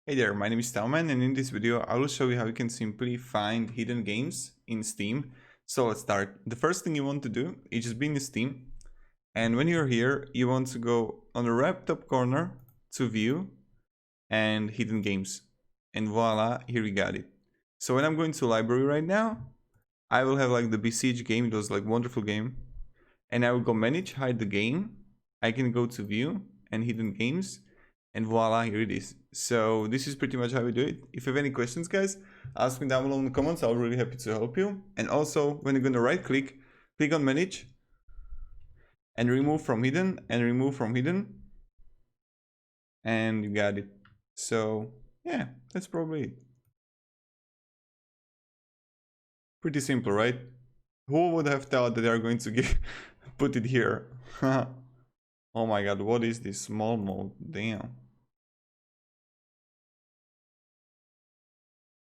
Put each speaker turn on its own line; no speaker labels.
Hey there, my name is TaoMan, and in this video I will show you how you can simply find hidden games in Steam. So let's start. The first thing you want to do is just be in Steam, and when you're here you want to go on the right top corner to view and hidden games, and voila, here we got it. So when I'm going to library right now, I will have like the Besiege game. It was like wonderful game, and I will go manage, hide the game. I can go to view and hidden games, and voila, here it is. So this is pretty much how we do it. If you have any questions, guys, ask me down below in the comments. I'll be really happy to help you. And also, when you're going to right click on manage and remove from hidden and remove from hidden, and you got it. So yeah, that's probably it. Pretty simple, right? Who would have thought that they are going to put it here? Oh my god, what is this small mode? Damn.